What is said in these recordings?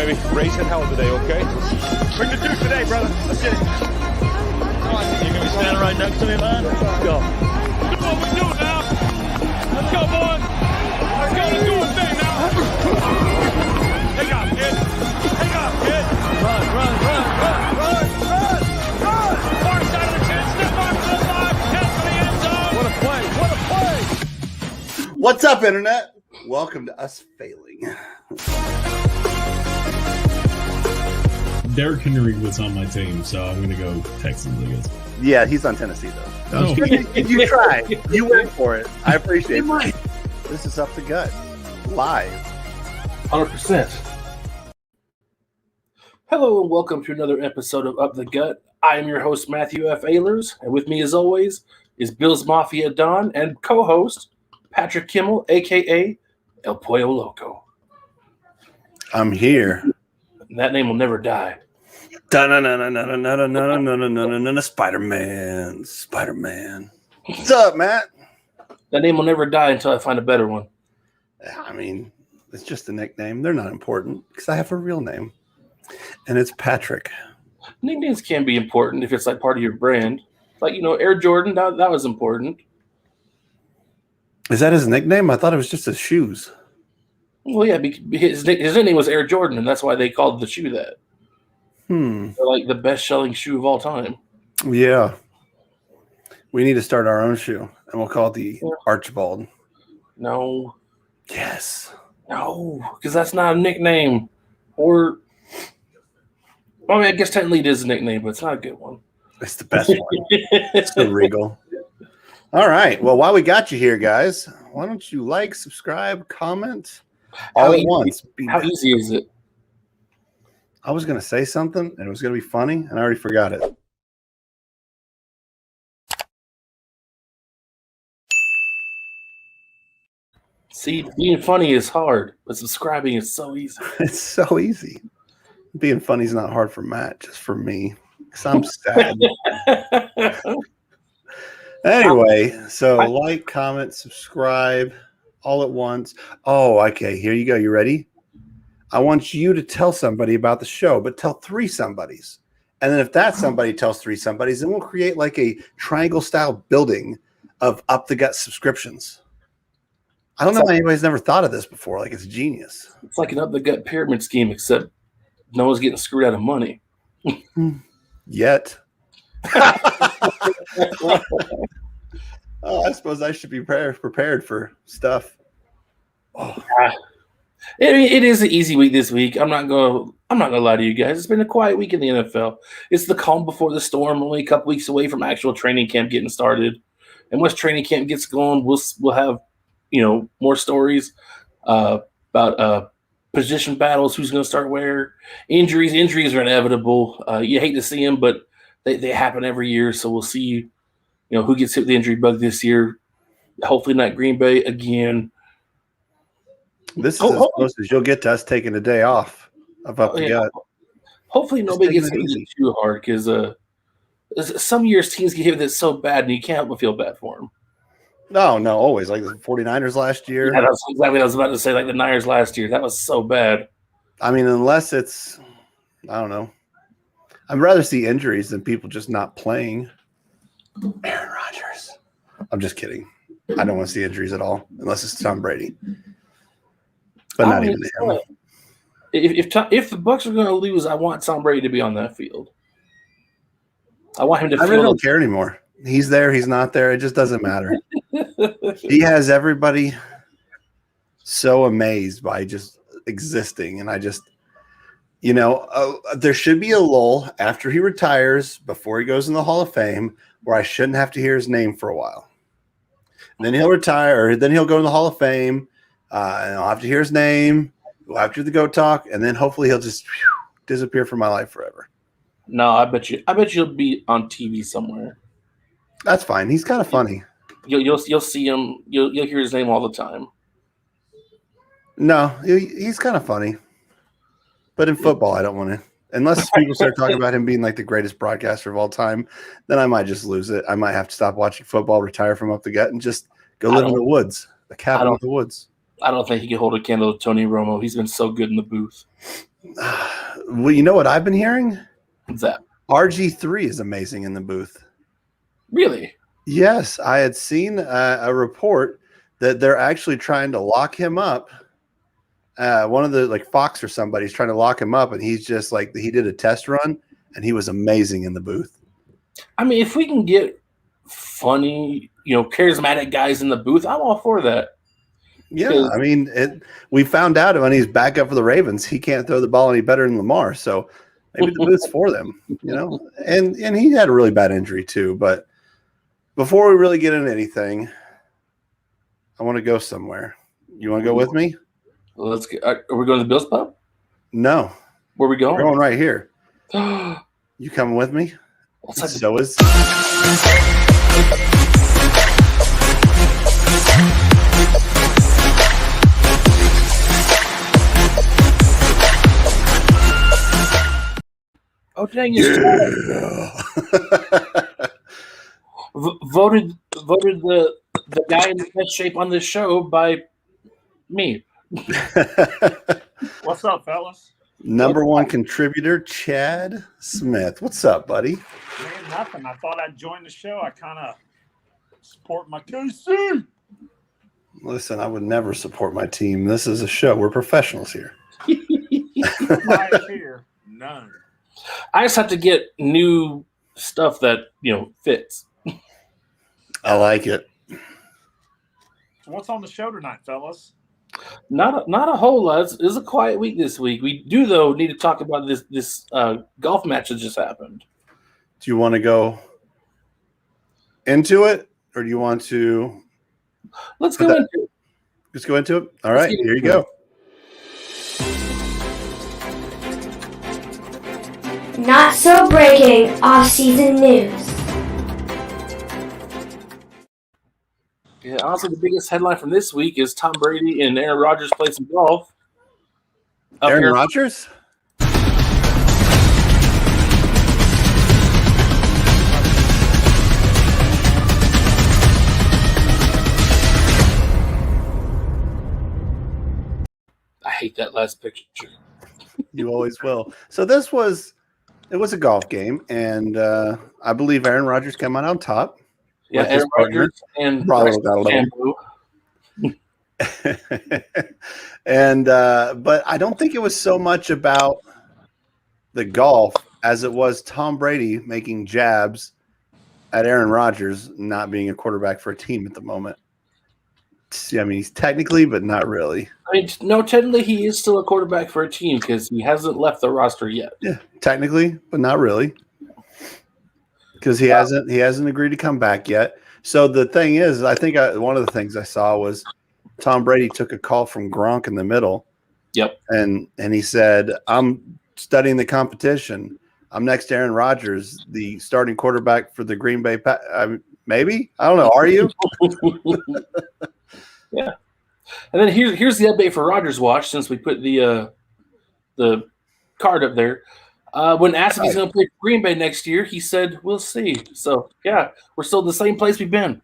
baby. Raising hell today, okay? Bring the juice today, brother. Let's get it. Come on. You're going to be standing right next to me, man? Let's go. That's what we do now. Let's go, boys. Let's go. Let's do a thing now. Take off, kid. Take off, kid. Run. Far side of the 10. Step on to the 5. Catch for the end zone. What a play. What a play. What's up, Internet? Welcome to us failing. Derrick Henry was on my team, so I'm going to go Texans, I guess. Yeah, he's on Tennessee, though. Oh. You tried. You went for it. I appreciate it. This is Up the Gut, live. 100%. Hello and welcome to another episode of Up the Gut. I am your host, Matthew F. Ehlers, and with me, as always, is Bills Mafia Don and co-host Patrick Kimmel, a.k.a. El Pollo Loco. I'm here. And that name will never die. Spider-Man. Spider-Man. What's up, Matt? That name will never die until I find a better one. I mean, it's just a nickname. They're not important because I have a real name, and it's Patrick. Nicknames can be important if it's like part of your brand. Like, Air Jordan, that was important. Is that his nickname? I thought it was just his shoes. Well, yeah, his nickname was Air Jordan, and that's why they called the shoe that. They're like the best-selling shoe of all time. Yeah. We need to start our own shoe, and we'll call it the Archibald. No. Yes. No, because that's not a nickname. Or, I guess technically it is a nickname, but it's not a good one. It's the best one. It's the Regal. All right. Well, while we got you here, guys, why don't you like, subscribe, comment all at once? How easy is it? I was going to say something, and it was going to be funny, and I already forgot it. See, being funny is hard, but subscribing is so easy. It's so easy. Being funny is not hard for Matt, just for me, because I'm sad. Anyway, so like, comment, subscribe all at once. Oh, okay. Here you go. You ready? I want you to tell somebody about the show, but tell 3 somebodies. And then if that somebody tells 3 somebodies, then we'll create like a triangle-style building of Up the Gut subscriptions. I don't know why anybody's never thought of this before. Like, it's genius. It's like an Up the Gut pyramid scheme, except no one's getting screwed out of money. Yet. Oh, I suppose I should be prepared for stuff. Oh. It is an easy week this week. I'm not gonna lie to you guys. It's been a quiet week in the NFL. It's the calm before the storm. Only a couple weeks away from actual training camp getting started. And once training camp gets going, we'll have more stories about position battles. Who's going to start where? Injuries. Injuries are inevitable. You hate to see them, but they happen every year. So we'll see. Who gets hit with the injury bug this year. Hopefully not Green Bay again. This is as close as you'll get to us taking a day off of Up the Gut. Hopefully nobody gets hit too hard because some years teams get hit with it so bad and you can't help but feel bad for them. No, always. Like the 49ers last year. Yeah, that's exactly what I was about to say, like the Niners last year. That was so bad. I mean, unless it's, I don't know. I'd rather see injuries than people just not playing. Aaron Rodgers. I'm just kidding. I don't want to see injuries at all, unless it's Tom Brady. But not even him. If the Bucs are going to lose, I want Tom Brady to be on that field. I want him to. I really don't care anymore. He's there. He's not there. It just doesn't matter. He has everybody so amazed by just existing, and I just, there should be a lull after he retires, before he goes in the Hall of Fame, where I shouldn't have to hear his name for a while. And then he'll retire, or then he'll go in the Hall of Fame. And I'll have to hear his name. We'll have to do the go talk, and then hopefully he'll just disappear from my life forever. No, I bet you'll be on TV somewhere. That's fine. He's kind of funny. You'll see him. You'll hear his name all the time. No, he's kind of funny. But in football, I don't want to. Unless people start talking about him being like the greatest broadcaster of all time, then I might just lose it. I might have to stop watching football, retire from Up the Gut, and just go live in the woods, a cabin in the woods. I don't think he can hold a candle to Tony Romo. He's been so good in the booth. Well, you know what I've been hearing? What's that? RG3 is amazing in the booth. Really? Yes, I had seen a report that they're actually trying to lock him up. One of the Fox or somebody's trying to lock him up, and he's just he did a test run, and he was amazing in the booth. I mean, if we can get funny, charismatic guys in the booth, I'm all for that. Yeah, I mean, we found out when he's back up for the Ravens, he can't throw the ball any better than Lamar. So maybe the booth's for them, And he had a really bad injury too. But before we really get into anything, I want to go somewhere. You want to go with me? Let's get. Are we going to the Bills pub? No. Where are we going? We're going right here. You coming with me? So is. Oh dang! Yeah. Voted the guy in the best shape on this show by me. What's up, fellas? Number one contributor, Chad Smith. What's up, buddy? Man, nothing. I thought I'd join the show. I kind of support my KC. Listen, I would never support my team. This is a show. We're professionals here. Right here, none. I just have to get new stuff that fits. I like it. So what's on the show tonight, fellas? Not a whole lot. It's a quiet week this week. We do though need to talk about this golf match that just happened. Do you want to go into it, or do you want to? Let's go into it. Let's go into it. All right, here you go. Not so breaking off-season news. Yeah, honestly, the biggest headline from this week is Tom Brady and Aaron Rodgers play some golf. Aaron Rodgers? I hate that last picture. You always will. So it was a golf game, and I believe Aaron Rodgers came out on top. Yeah, Aaron Rodgers and Shampoo. And but I don't think it was so much about the golf as it was Tom Brady making jabs at Aaron Rodgers not being a quarterback for a team at the moment. I mean, he's technically, but not really. I mean, no, technically he is still a quarterback for a team because he hasn't left the roster yet. Yeah, technically, but not really. Because he hasn't agreed to come back yet. So the thing is, I think one of the things I saw was Tom Brady took a call from Gronk in the middle. Yep. And he said, I'm studying the competition. I'm next to Aaron Rodgers, the starting quarterback for the Green Bay maybe? I don't know. Are you? Yeah. And then here's the update for Rodgers Watch since we put the card up there. When asked if he's going to play for Green Bay next year, he said, we'll see. So, yeah, we're still the same place we've been.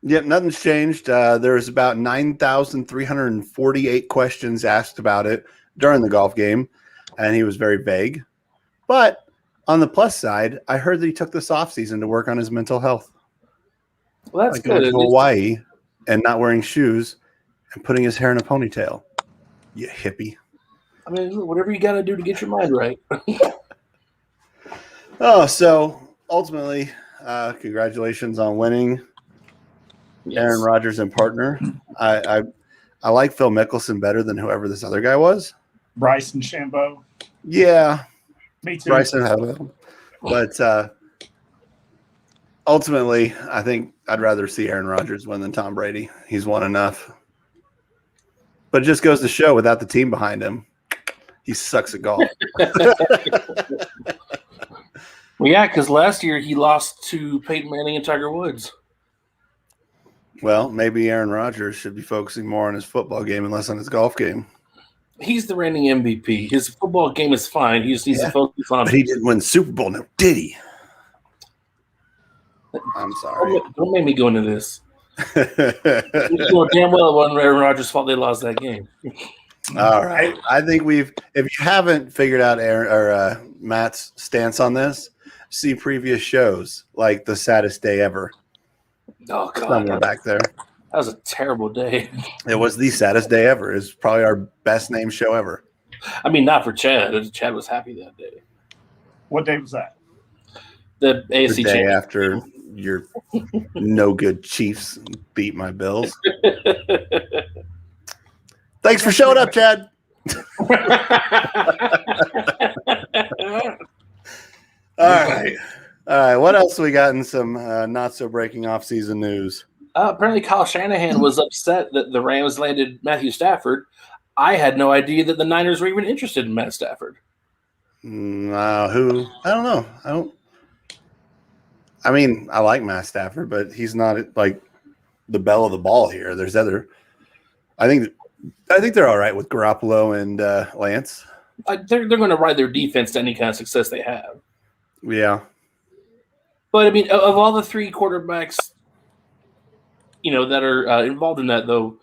Yep, nothing's changed. There was about 9,348 questions asked about it during the golf game, and he was very vague. But on the plus side, I heard that he took this offseason to work on his mental health. Well, that's good. Going to Hawaii and not wearing shoes and putting his hair in a ponytail. You hippie. I mean, whatever you got to do to get your mind right. So ultimately, congratulations on winning. Yes. Aaron Rodgers and partner. I like Phil Mickelson better than whoever this other guy was. Bryson Shambo. Yeah. Me too. Bryson, but ultimately, I think I'd rather see Aaron Rodgers win than Tom Brady. He's won enough. But it just goes to show without the team behind him, he sucks at golf. Well, yeah, because last year he lost to Peyton Manning and Tiger Woods. Well, maybe Aaron Rodgers should be focusing more on his football game and less on his golf game. He's the reigning MVP. His football game is fine. He just needs to focus on it. But he didn't win the Super Bowl, now did he? I'm sorry. Don't make me go into this. You know damn well it wasn't Aaron Rodgers' fault they lost that game. All right. I think if you haven't figured out Matt's stance on this, see previous shows like The Saddest Day Ever. Oh, God. Somewhere back there. That was a terrible day. It was The Saddest Day Ever. It's probably our best named show ever. I mean, not for Chad. Chad was happy that day. What day was that? The AFC The day championship. after your no good Chiefs beat my Bills. Thanks for showing up, Chad. All right. What else we got in some not so breaking off-season news? Apparently, Kyle Shanahan was upset that the Rams landed Matthew Stafford. I had no idea that the Niners were even interested in Matt Stafford. Who? I don't know. I mean, I like Matt Stafford, but he's not like the belle of the ball here. There's other. I think they're all right with Garoppolo and Lance. They're going to ride their defense to any kind of success they have. Yeah. But, I mean, of all the three quarterbacks, that are involved in that, though,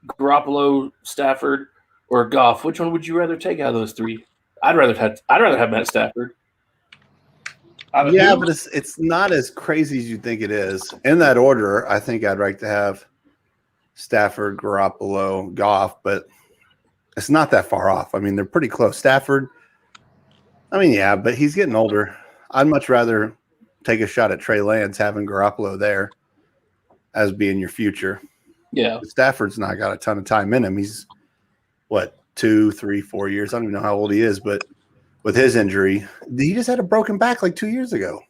Garoppolo, Stafford, or Goff, which one would you rather take out of those three? I'd rather have Matt Stafford. Yeah, but it's not as crazy as you think it is. In that order, I think I'd like to have Stafford, Garoppolo, Goff, but it's not that far off. I mean, they're pretty close. Stafford, I mean, yeah, but he's getting older. I'd much rather take a shot at Trey Lance having Garoppolo there as being your future. Yeah. Stafford's not got a ton of time in him. He's, 2, 3, 4 years? I don't even know how old he is, but with his injury, he just had a broken back like 2 years ago.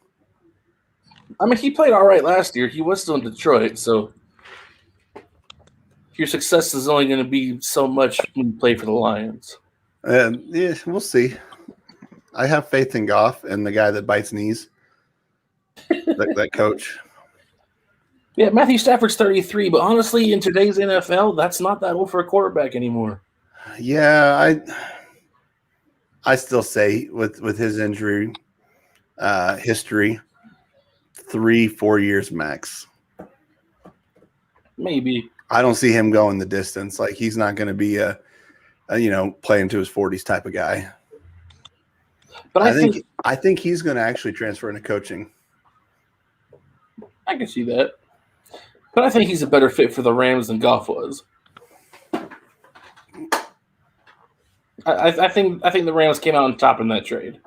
I mean, he played all right last year. He was still in Detroit, so your success is only going to be so much when you play for the Lions. Yeah, we'll see. I have faith in Goff and the guy that bites knees, that coach. Yeah, Matthew Stafford's 33, but honestly, in today's NFL, that's not that old for a quarterback anymore. Yeah, I still say with his injury history, 3-4 years max. Maybe. I don't see him going the distance. Like, he's not going to be a play into his 40s type of guy. But I think he's going to actually transfer into coaching. I can see that. But I think he's a better fit for the Rams than Goff was. I think the Rams came out on top in that trade.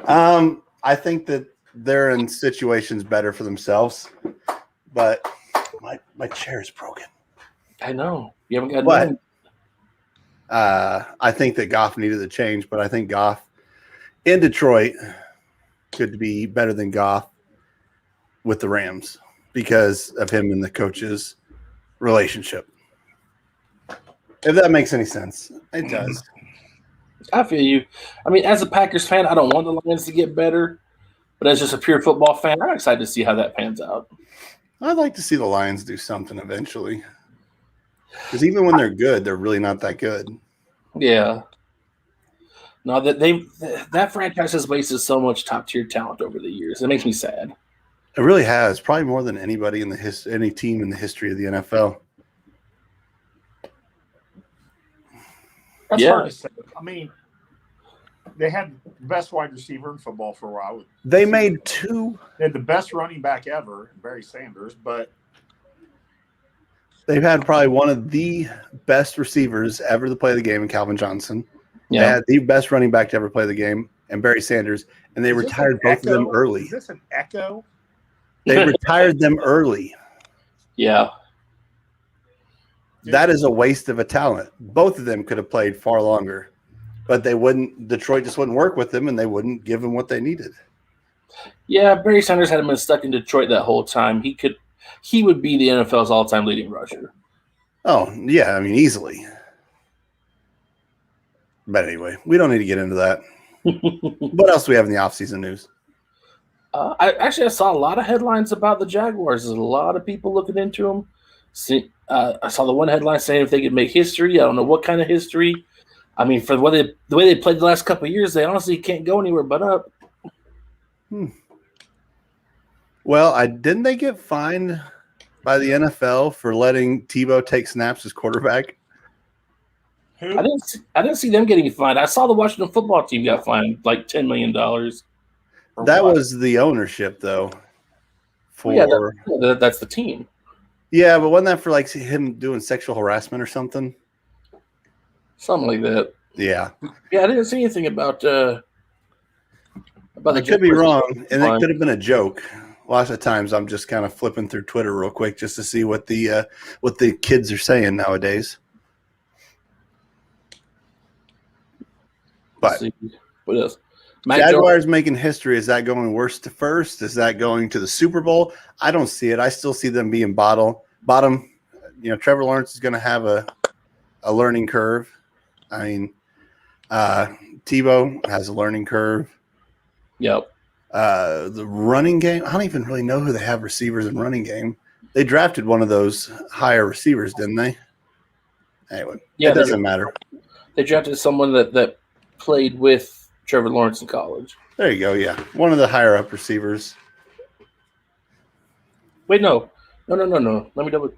I think that they're in situations better for themselves, but my chair is broken. I know. You haven't got But none. I think that Goff needed a change, but I think Goff in Detroit could be better than Goff with the Rams because of him and the coach's relationship. If that makes any sense. It does. I feel you. I mean, as a Packers fan, I don't want the Lions to get better, but as just a pure football fan, I'm excited to see how that pans out. I'd like to see the Lions do something eventually. Because even when they're good, they're really not that good. Yeah. No, that franchise has wasted so much top-tier talent over the years. It makes me sad. It really has. Probably more than anybody in any team in the history of the NFL. That's hard to say. I mean, they had the best wide receiver in football for a while. They made two. They had the best running back ever, Barry Sanders, but they've had probably one of the best receivers ever to play the game in Calvin Johnson. Yeah. They had the best running back to ever play the game, and Barry Sanders, and they retired both of them early. Is this an echo? They retired them early. Yeah. That is a waste of a talent. Both of them could have played far longer, but they wouldn't. Detroit just wouldn't work with them, and they wouldn't give them what they needed. Yeah, Barry Sanders had been stuck in Detroit that whole time. He would be the NFL's all-time leading rusher. Oh, yeah, I mean, easily. But anyway, we don't need to get into that. What else do we have in the offseason news? I saw a lot of headlines about the Jaguars. There's a lot of people looking into them. I saw the one headline saying if they could make history. I don't know what kind of history. I mean, for the way they played the last couple of years, they honestly can't go anywhere but up. Well, didn't they get fined by the NFL for letting Tebow take snaps as quarterback? Who? I didn't see them getting fined. I saw the Washington football team got fined like $10 million. That was the ownership, though. That's the team. Yeah, but wasn't that for like him doing sexual harassment or something? Something like that. Yeah. Yeah, I didn't see anything about I could be wrong, and it could have been a joke. Lots of times I'm just kind of flipping through Twitter real quick just to see what the kids are saying nowadays. But what else? Jaguars making history. Is that going worst to first? Is that going to the Super Bowl? I don't see it. I still see them being bottom. Trevor Lawrence is going to have a learning curve. I mean, Tebow has a learning curve. Yep. The running game, I don't even really know who they have receivers in running game. They drafted one of those higher receivers, didn't they? Anyway, it doesn't matter. They drafted someone that played with Trevor Lawrence in college. There you go, yeah. One of the higher up receivers. Wait, no. Let me double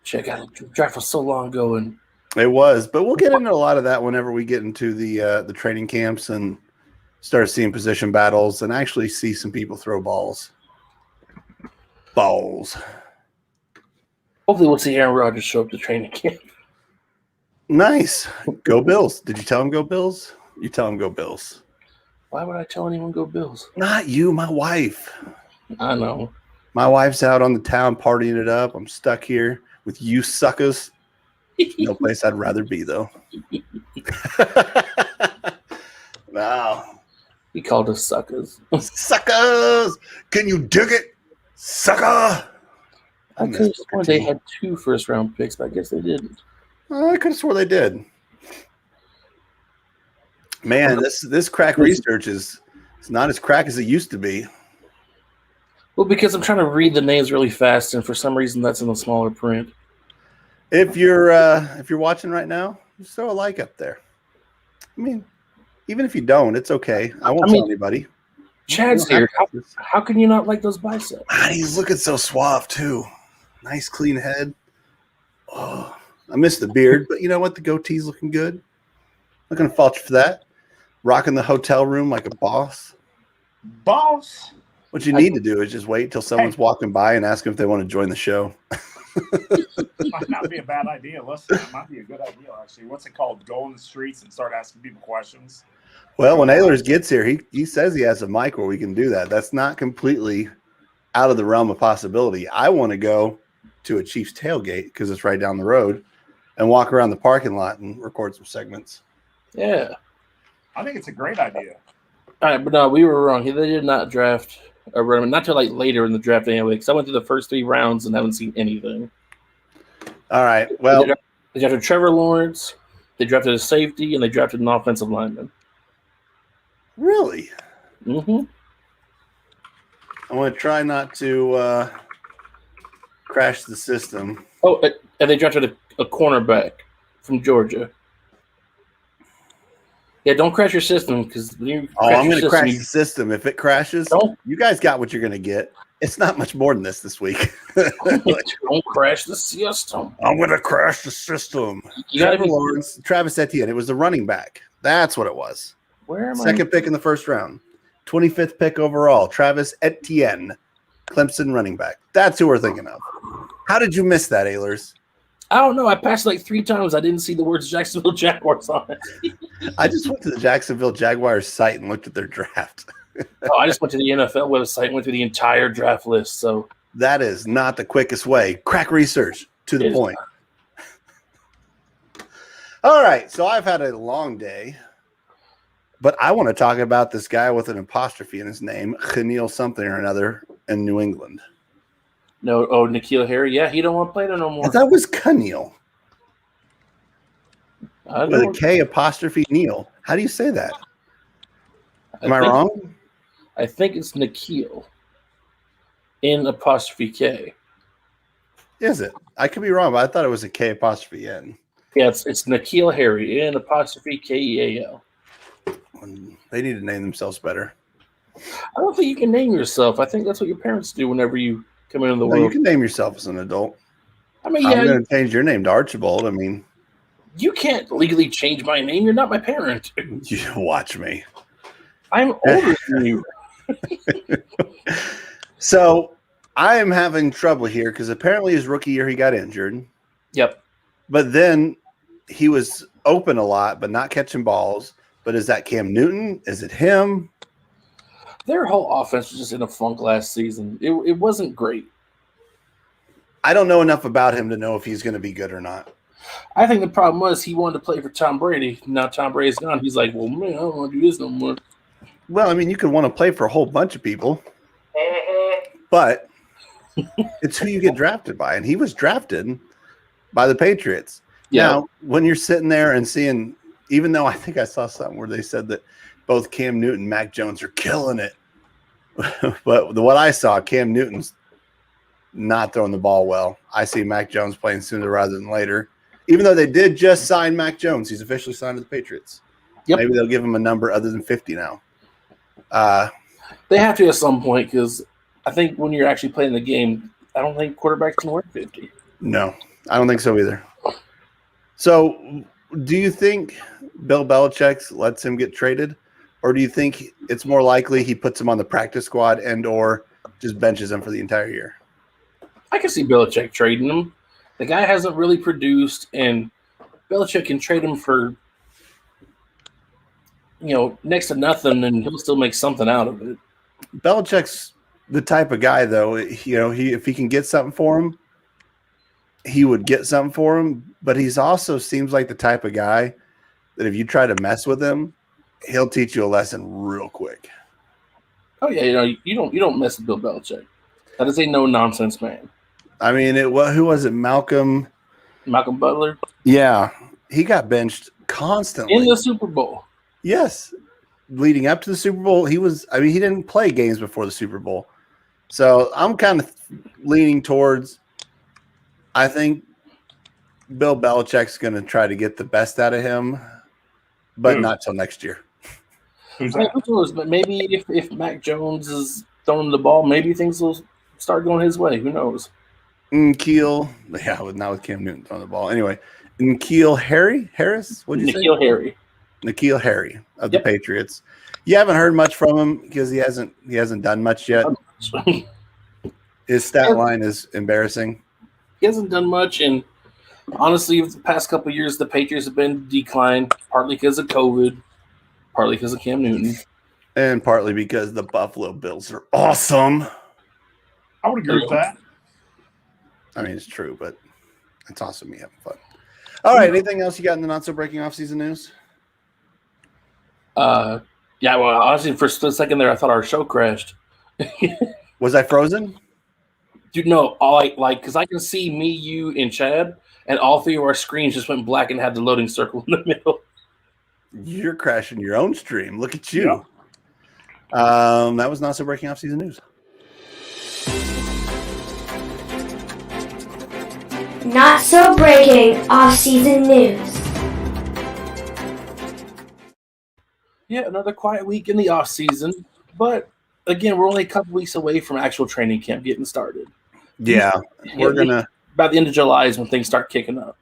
check out. The draft was so long ago, and it was, but we'll get into a lot of that whenever we get into the training camps and start seeing position battles and actually see some people throw balls. Hopefully we'll see Aaron Rodgers show up to training camp. Nice. Go Bills. Did you tell him go Bills? You tell him go Bills. Why would I tell anyone go Bills? Not you, my wife. I know. My wife's out on the town partying it up. I'm stuck here with you suckers. No place I'd rather be, though. Wow. He called us suckers. Suckers! Can you dig it? Sucker! I could have sworn they had 2 first-round picks, but I guess they didn't. I could have swore they did. Man, this crack research is not as crack as it used to be. Well, because I'm trying to read the names really fast, and for some reason that's in the smaller print. If you're watching right now, just throw a like up there. I mean, even if you don't, it's okay. I won't tell anybody. Chad's here. How can you not like those biceps? He's looking so suave too. Nice clean head. Oh, I miss the beard, but you know what? The goatee's looking good. Not gonna fault you for that. Rocking the hotel room like a boss. Boss. What you need to do is just wait till someone's walking by and ask them if they want to join the show. Might not be a bad idea. Listen, it might be a good idea, actually. What's it called? Go in the streets and start asking people questions. Well, when Ehlers gets here, he says he has a mic where we can do that. That's not completely out of the realm of possibility. I want to go to a Chiefs tailgate because it's right down the road and walk around the parking lot and record some segments. Yeah. I think it's a great idea. All right, but no, we were wrong. They did not draft a running, not till like later in the draft anyway, because I went through the first 3 rounds and haven't seen anything. All right. Well, they drafted Trevor Lawrence, they drafted a safety, and they drafted an offensive lineman. Really? Mm-hmm. I want to try not to crash the system. Oh, and they drafted a cornerback from Georgia. Yeah, don't crash your system because I'm going to crash the system. If it crashes, you guys got what you're going to get. It's not much more than this week. Don't crash the system. I'm going to crash the system. Trevor Lawrence, Travis Etienne. It was the running back. That's what it was. Where am I? Second pick in the first round. 25th pick overall. Travis Etienne, Clemson running back. That's who we're thinking of. How did you miss that, Ehlers? I don't know. I passed like 3 times. I didn't see the words Jacksonville Jaguars on it. I just went to the Jacksonville Jaguars site and looked at their draft. I just went to the NFL website and went through the entire draft list. So that is not the quickest way. Crack research to the point. All right. So I've had a long day, but I want to talk about this guy with an apostrophe in his name, Khalil something or another in New England. No, N'Keal Harry. Yeah, he don't want to play there no more. That was Khalil. With a K apostrophe Neil. How do you say that? Am I wrong? I think it's N'Keal in apostrophe K. Is it? I could be wrong, but I thought it was a K apostrophe N. Yeah, it's N'Keal Harry in apostrophe Keal. They need to name themselves better. I don't think you can name yourself. I think that's what your parents do whenever you come into the world. You can name yourself as an adult. I mean, I'm going to change your name to Archibald. I mean, You can't legally change my name. You're not my parent. You watch me. I'm older than you. So I am having trouble here because apparently his rookie year he got injured. Yep. But then he was open a lot, but not catching balls. But is that Cam Newton? Is it him? Their whole offense was just in a funk last season. It wasn't great. I don't know enough about him to know if he's going to be good or not. I think the problem was he wanted to play for Tom Brady. Now Tom Brady's gone. He's like, well, man, I don't want to do this no more. Well, I mean, you could want to play for a whole bunch of people, but it's who you get drafted by. And he was drafted by the Patriots. Yeah. Now, when you're sitting there and seeing, even though I think I saw something where they said that both Cam Newton and Mac Jones are killing it. But what I saw, Cam Newton's not throwing the ball well. I see Mac Jones playing sooner rather than later. Even though they did just sign Mac Jones, he's officially signed to the Patriots. Yep. Maybe they'll give him a number other than 50 now. They have to at some point because I think when you're actually playing the game, I don't think quarterbacks can work 50. No, I don't think so either. So do you think Bill Belichick lets him get traded? Or do you think it's more likely he puts him on the practice squad and or just benches him for the entire year? I can see Belichick trading him. The guy hasn't really produced, and Belichick can trade him for, next to nothing, and he'll still make something out of it. Belichick's the type of guy, though, if he can get something for him, he would get something for him. But he's also seems like the type of guy that if you try to mess with him, he'll teach you a lesson real quick. Oh yeah, you don't mess with Bill Belichick. That is a no nonsense man. I mean, who was it? Malcolm Butler. Yeah, he got benched constantly In the Super Bowl. Yes, leading up to the Super Bowl, he didn't play games before the Super Bowl, so I'm kind of leaning towards. I think Bill Belichick's going to try to get the best out of him, but not till next year. Who's that? Who knows? But maybe if Mac Jones is throwing the ball, maybe things will start going his way. Who knows? N'Keal, not with Cam Newton throwing the ball. Anyway, N'Keal Harris? What did you say? N'Keal Harry of the Patriots. You haven't heard much from him because he hasn't done much yet. His stat line is embarrassing. He hasn't done much, and honestly, the past couple of years, the Patriots have been declined, partly because of COVID, partly because of Cam Newton. And partly because the Buffalo Bills are awesome. I would agree with that. I mean, it's true, but it's awesome. Me having fun. All right. Anything else you got in the not so breaking off-season news? Yeah. Well, honestly, for a split second there, I thought our show crashed. Was I frozen? Dude, no. Because I can see me, you, and Chad, and all three of our screens just went black and had the loading circle in the middle. You're crashing your own stream. Look at you. Yeah. That was not so breaking off-season news. Not so breaking off-season news. Yeah, another quiet week in the off season, but again, we're only a couple weeks away from actual training camp getting started. Yeah, we're gonna about the end of July is when things start kicking up.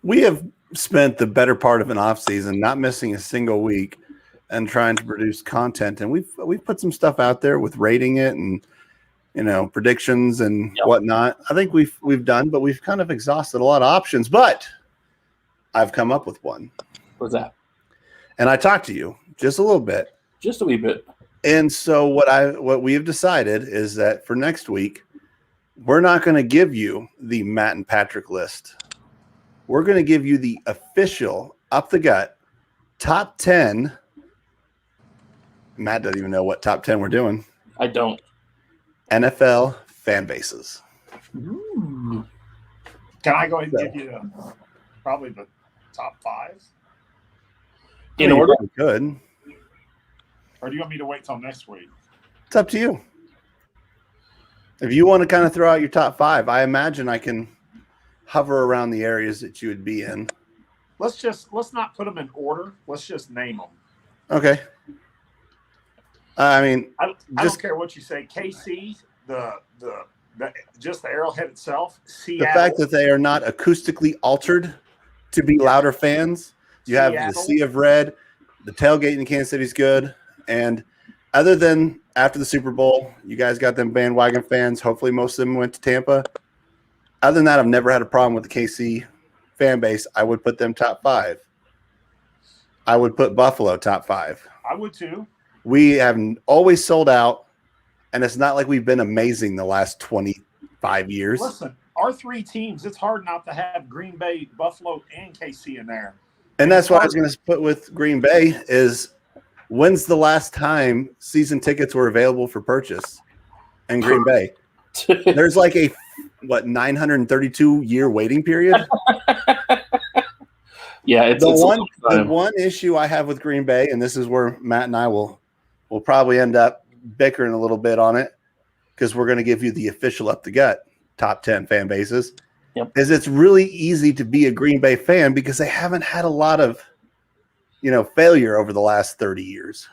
We have spent the better part of an off season not missing a single week and trying to produce content, and we've put some stuff out there with rating it and predictions and whatnot. I think we've done, but we've kind of exhausted a lot of options. But I've come up with one. What's that? And I talked to you just a little bit. Just a wee bit. And so what we have decided is that for next week, we're not going to give you the Matt and Patrick list. We're going to give you the official up the gut top 10. Matt doesn't even know what top 10 we're doing. I don't. NFL fan bases. Ooh. Can I go ahead and give you probably the top 5? In order? Good. Or do you want me to wait till next week? It's up to you. If you want to kind of throw out your top 5, I imagine I can hover around the areas that you would be in. Let's not put them in order. Let's just name them. Okay. I mean, I don't care what you say. KC, just the Arrowhead itself. Seattle. The fact that they are not acoustically altered to be louder fans. You have the Seattle. sea of red. The tailgate in Kansas City is good. And other than after the Super Bowl, you guys got them bandwagon fans. Hopefully most of them went to Tampa. Other than that, I've never had a problem with the KC fan base. I would put them top 5. I would put Buffalo top 5. I would too. We have always sold out, and it's not like we've been amazing the last 25 years. Listen, our 3 teams, it's hard not to have Green Bay, Buffalo, and KC in there. And that's what I was going to put with Green Bay is when's the last time season tickets were available for purchase in Green Bay? There's like a 932-year waiting period. Yeah, it's the one issue I have with Green Bay, and this is where Matt and I will probably end up bickering a little bit on it because we're going to give you the official up the gut top 10 fan bases. Yep. Is it's really easy to be a Green Bay fan because they haven't had a lot of failure over the last 30 years.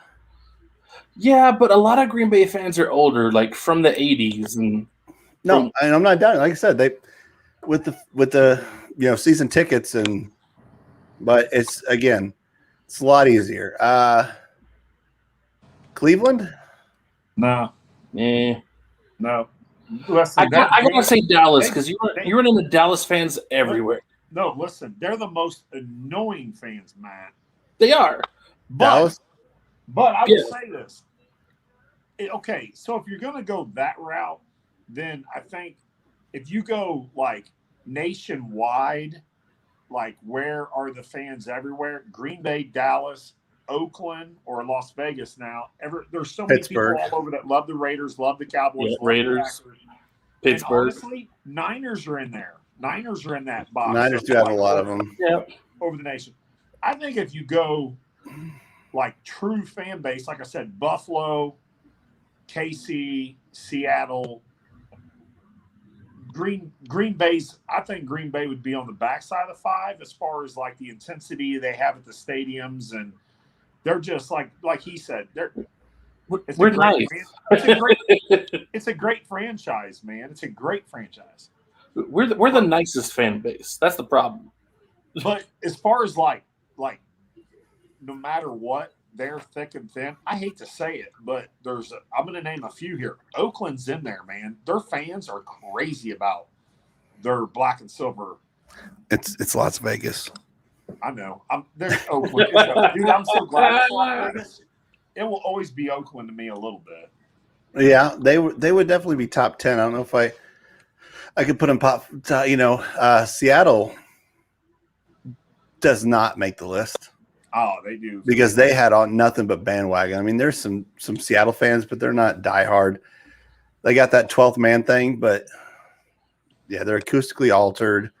Yeah, but a lot of Green Bay fans are older, like from the 80s. And I'm not done. Like I said, they with the season tickets but it's a lot easier. Cleveland? No. Yeah. No. Listen, I gotta say Dallas because you run into Dallas fans everywhere. No, listen, they're the most annoying fans, Matt. They are. Dallas? But I will say this. Okay, so if you're going to go that route, then I think if you go like nationwide, like where are the fans everywhere? Green Bay, Dallas, Oakland, or Las Vegas now. There's so many Pittsburgh. people all over that love the Raiders, love the Cowboys, love Raiders, the Packers. Pittsburgh. And honestly, Niners are in there. Niners are in that box. Niners do have a lot of them. Yeah. Over the nation. I think if you go like true fan base, like I said, Buffalo, KC, Seattle, Green Bay's. I think Green Bay would be on the backside of 5 as far as like the intensity they have at the stadiums, and they're just like he said, we're nice. It's a great franchise, man. It's a great franchise. We're the nicest fan base. That's the problem. But as far as like no matter what, they're thick and thin. I hate to say it, but I'm going to name a few here. Oakland's in there, man. Their fans are crazy about their black and silver. It's Las Vegas. I know. There's Oakland. Dude, I'm so glad it's Las Vegas. It will always be Oakland to me a little bit. Yeah, they would definitely be top 10. I don't know if I could put them Seattle does not make the list. Oh, they do. Because they had nothing but bandwagon. I mean, there's some Seattle fans, but they're not diehard. They got that 12th man thing, but yeah, they're acoustically altered,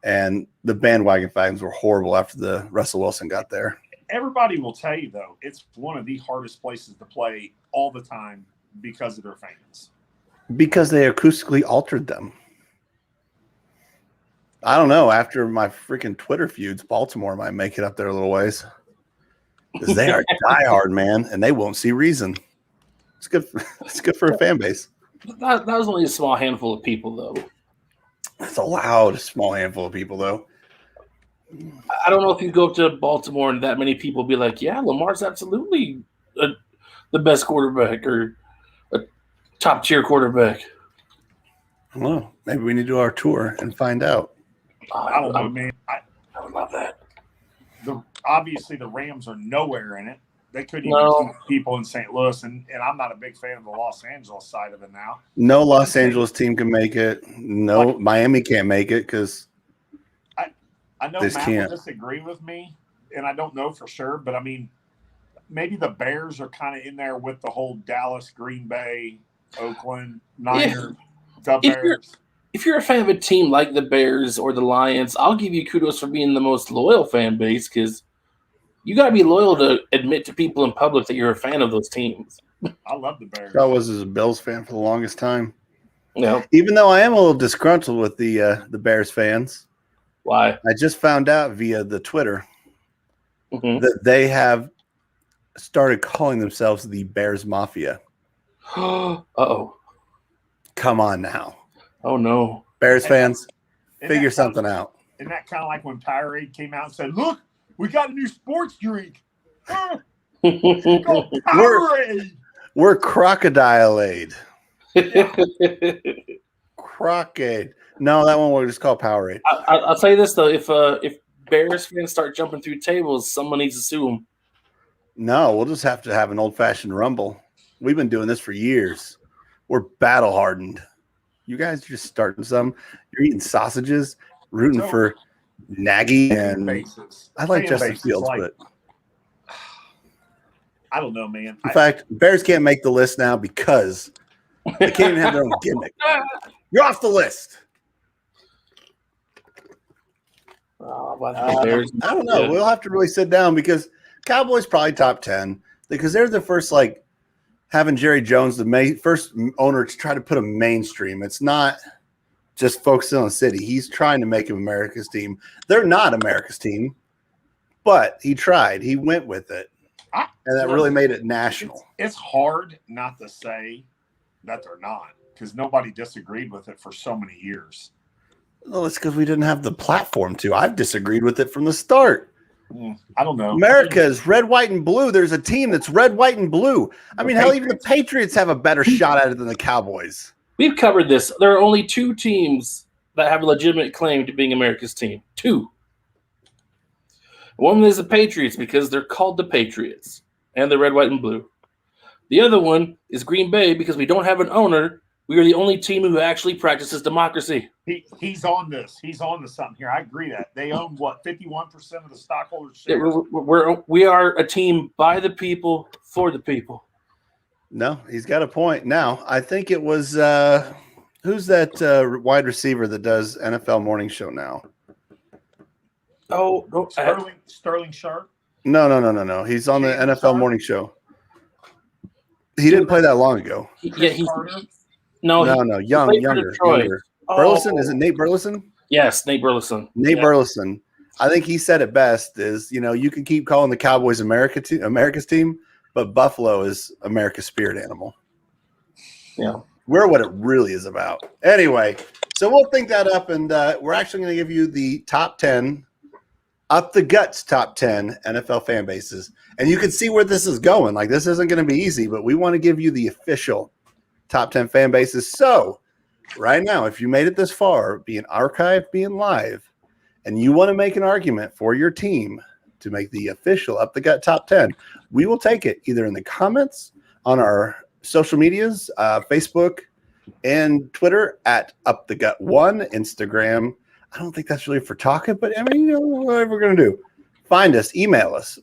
and the bandwagon fans were horrible after the Russell Wilson got there. Everybody will tell you, though, it's one of the hardest places to play all the time because of their fans. Because they acoustically altered them. I don't know. After my freaking Twitter feuds, Baltimore might make it up there a little ways. Because they are diehard, man, and they won't see reason. It's good. It's good for a fan base. That was only a small handful of people, though. That's a loud, small handful of people, though. I don't know if you go up to Baltimore and that many people be like, yeah, Lamar's absolutely the best quarterback or a top-tier quarterback. I don't know. Maybe we need to do our tour and find out. I don't know, man. I would love that. Obviously, the Rams are nowhere in it. They couldn't even keep people in St. Louis, and I'm not a big fan of the Los Angeles side of it now. No Los Angeles team can make it. No, Miami can't make it because I know Matt will disagree with me, and I don't know for sure, but I mean, maybe the Bears are kind of in there with the whole Dallas, Green Bay, Oakland, Niners, the Bears. If you're a fan of a team like the Bears or the Lions, I'll give you kudos for being the most loyal fan base because you got to be loyal to admit to people in public that you're a fan of those teams. I love the Bears. I was a Bills fan for the longest time. Yeah. Even though I am a little disgruntled with the Bears fans. Why? I just found out via the Twitter that they have started calling themselves the Bears Mafia. Uh-oh. Come on now. Oh, no. Bears fans, figure something out. Isn't that kind of like when Powerade came out and said, "Look, we got a new sports drink. Go Powerade." We're Crocodile-Aid. Crocade. No, that one we'll just call Powerade. I'll tell you this though: if Bears fans start jumping through tables, someone needs to sue them. No, we'll just have to have an old-fashioned rumble. We've been doing this for years. We're battle-hardened. You guys are just starting some. You're eating sausages, rooting for Nagy, and I like Justin Fields, but I don't know, man. In fact, Bears can't make the list now because they can't even have their own gimmick. You're off the list. I don't know. We'll have to really sit down because Cowboys probably top 10 because they're the first, like, having Jerry Jones, the first owner, to try to put him mainstream. It's not just focusing on the city. He's trying to make him America's team. They're not America's team, but he tried. He went with it, and that really made it national. It's hard not to say that they're not because nobody disagreed with it for so many years. Well, it's because we didn't have the platform to. I've disagreed with it from the start. I don't know. America is red, white, and blue. There's a team that's red, white, and blue. I mean, hell, even the Patriots have a better shot at it than the Cowboys. We've covered this. There are only two teams that have a legitimate claim to being America's team. Two. One is the Patriots because they're called the Patriots, and they're red, white, and blue. The other one is Green Bay because we don't have an owner. We are the only team who actually practices democracy. He's on this. He's on to something here. I agree that they own what 51% of the stockholders' Yeah, shares. we are a team by the people for the people. No, he's got a point. Now, I think it was who's that wide receiver that does NFL morning show now? Oh, Sterling Sharp. No. He's on the NFL morning show. He didn't play that long ago. No, younger. Burleson, is it Nate Burleson? Yes, Nate Burleson. Burleson. I think he said it best is, you can keep calling the Cowboys America's team, but Buffalo is America's spirit animal. Yeah. We're what it really is about. Anyway, so we'll think that up, and we're actually going to give you the top 10, up the guts top 10 NFL fan bases. And you can see where this is going. Like, this isn't going to be easy, but we want to give you the official top 10 fan bases. So right now, if you made it this far, being archived, being live, and you want to make an argument for your team to make the official up the gut top 10, we will take it either in the comments on our social medias, Facebook and Twitter at Up the Gut One, Instagram. I don't think that's really for talking, but I mean, whatever we're going to do. Find us, email us.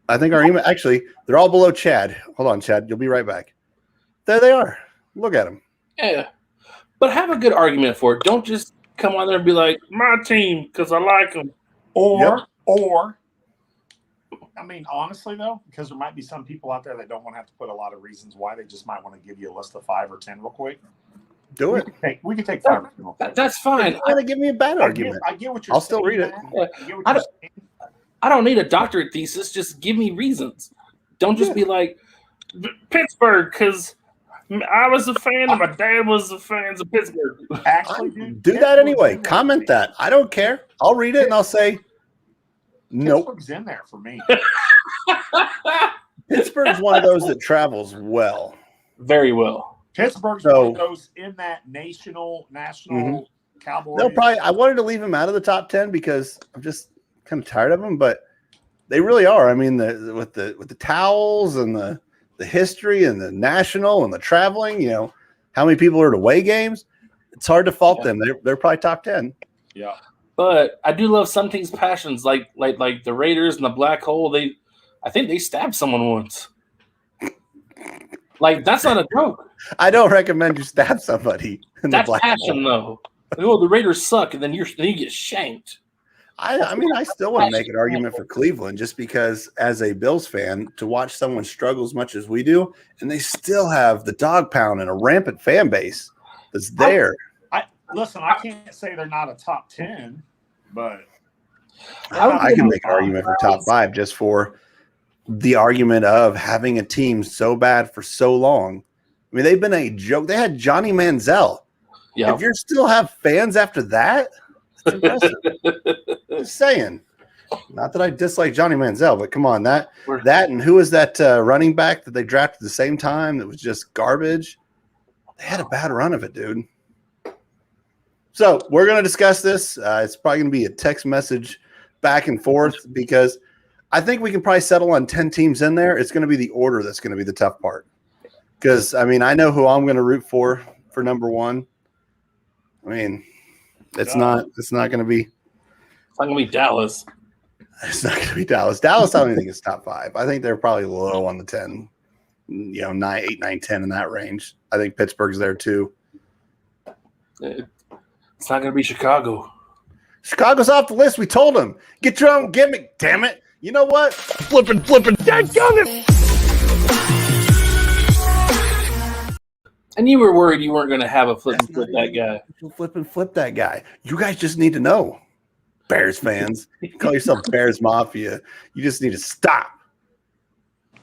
I think our email, actually, they're all below Chad. Hold on, Chad. You'll be right back. There they are. Look at them. Yeah. But have a good argument for it. Don't just come on there and be like, my team, because I like them. Or, I mean, honestly, though, because there might be some people out there that don't want to have to put a lot of reasons why. They just might want to give you a list of 5 or 10 real quick. Do it. We can take 5 or 10 real quick. That's fine. You want to give me a bad argument. I get what you're saying. I'll still read it. I don't need a doctorate thesis. Just give me reasons. Don't just be like, Pittsburgh, because I was a fan and my dad was a fan of Pittsburgh. Actually, do that anyway. Comment that. I don't care. I'll read it and I'll say, nope. Pittsburgh's in there for me. Pittsburgh's one of those that travels well. Very well. Pittsburgh's one of those in that national Cowboys. They'll probably. I wanted to leave them out of the top 10 because I'm just kind of tired of them, but they really are. I mean, with the towels and the history and the national and the traveling, how many people are at away games? It's hard to fault them. They're probably top 10. Yeah. But I do love some teams' passions, like the Raiders and the Black Hole. I think they stabbed someone once. Like, that's not a joke. I don't recommend you stab somebody. That's passion, though. Oh, the Raiders suck, and then you get shanked. I mean, I still want to make an argument for Cleveland just because, as a Bills fan, to watch someone struggle as much as we do, and they still have the dog pound and a rampant fan base that's there. Listen, I can't say they're not a top 10, but I can make an argument for top 5 just for the argument of having a team so bad for so long. I mean, they've been a joke. They had Johnny Manziel. Yeah. If you still have fans after that, It's impressive. Just saying. Not that I dislike Johnny Manziel, but come on, that and who was that running back that they drafted at the same time that was just garbage? They had a bad run of it, dude. So we're going to discuss this. It's probably going to be a text message back and forth because I think we can probably settle on 10 teams in there. It's going to be the order that's going to be the tough part. Because, I mean, I know who I'm going to root for number one. I mean, it's not going to be. It's not going to be Dallas. It's not going to be Dallas. Dallas, I don't even think it's top 5. I think they're probably low on the 10, 9, 8, 9, 10 in that range. I think Pittsburgh's there too. It's not going to be Chicago. Chicago's off the list. We told them. Get your own gimmick, damn it. You know what? Flippin'. Dadgummit! And you were worried you weren't going to have a Flippin' Flip that guy. Flippin' Flip that guy. You guys just need to know. Bears fans. You call yourself Bears Mafia. You just need to stop.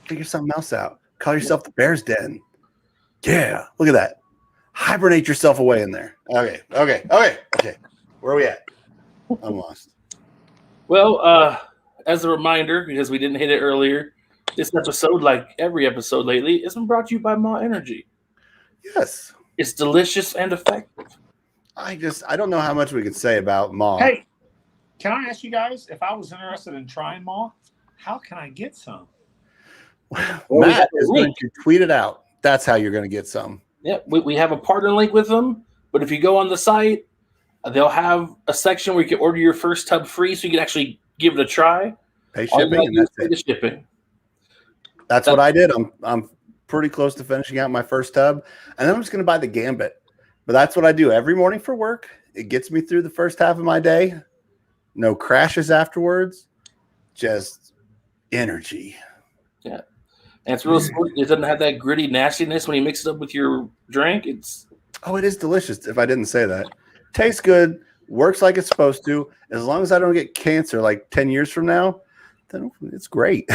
Figure something else out. Call yourself the Bears Den. Yeah. Look at that. Hibernate yourself away in there. Okay. Where are we at? I'm lost. Well, as a reminder, because we didn't hit it earlier, this episode, like every episode lately, has been brought to you by Ma Energy. Yes. It's delicious and effective. I don't know how much we could say about Ma. Hey, can I ask you guys, if I was interested in trying Ma, how can I get some? Matt is going to tweet it out. That's how you're going to get some. Yeah, we have a partner link with them, but if you go on the site, they'll have a section where you can order your first tub free, so you can actually give it a try. Pay shipping, and that's pay the shipping. That's what I did. I'm pretty close to finishing out my first tub, and then I'm just going to buy the Gambit. But that's what I do every morning for work. It gets me through the first half of my day. No crashes afterwards. Just energy. Yeah. And it's real smooth. It doesn't have that gritty nastiness when you mix it up with your drink. It is delicious. If I didn't say that, tastes good, works like it's supposed to. As long as I don't get cancer like 10 years from now, then it's great.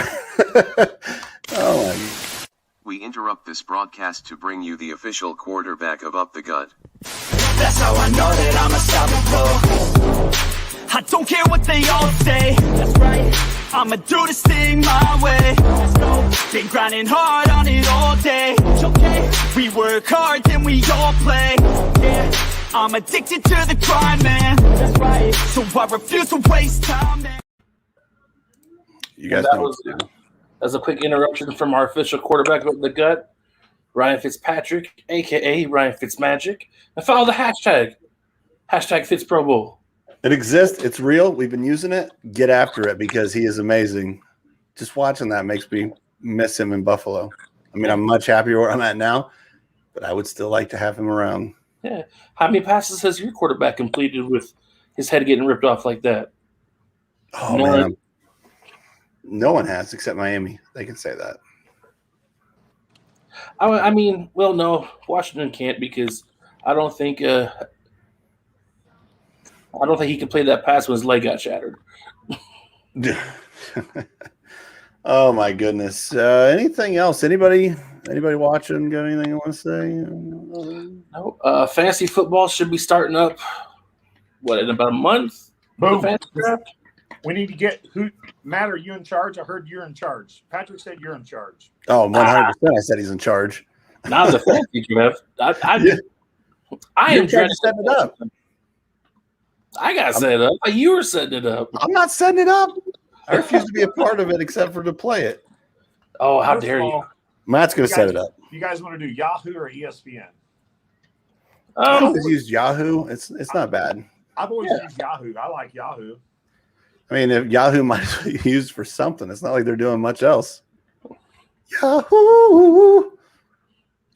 We interrupt this broadcast to bring you the official quarterback of Up the Gut. That's how I know that I'm unstoppable. I don't care what they all say. That's right. I'ma do this thing my way. Let's go. Been grinding hard on it all day. Okay. We work hard, then we all play. Yeah. I'm addicted to the grind, man. That's right. So I refuse to waste time, man. You guys know what to do. As a quick interruption from our official quarterback of the gut, Ryan Fitzpatrick, a.k.a. Ryan Fitzmagic, and follow the hashtag #FitzProBowl. It exists. It's real. We've been using it. Get after it because he is amazing. Just watching that makes me miss him in Buffalo. I mean, I'm much happier where I'm at now, but I would still like to have him around. Yeah. How many passes has your quarterback completed with his head getting ripped off like that? Oh, man. No one has except Miami. They can say that. I mean, well, no, Washington can't because I don't think he could play that pass when his leg got shattered. Oh my goodness! Anything else? Anybody watching? Got anything you want to say? No. Fantasy football should be starting up. What, in about a month? Boom. We need to get who. Matt, are you in charge? I heard you're in charge. Patrick said you're in charge. Oh, 100%. I said he's in charge. Not the fantasy draft. I am trying to set it up. I got set it up. You were setting it up. I'm not setting it up. I refuse to be a part of it except for to play it. Oh, how dare you! Matt's going to set it up. You guys want to do Yahoo or ESPN? I've always used Yahoo. It's not bad. I've always used Yahoo. I like Yahoo. I mean, if Yahoo might be used for something, it's not like they're doing much else. Yahoo!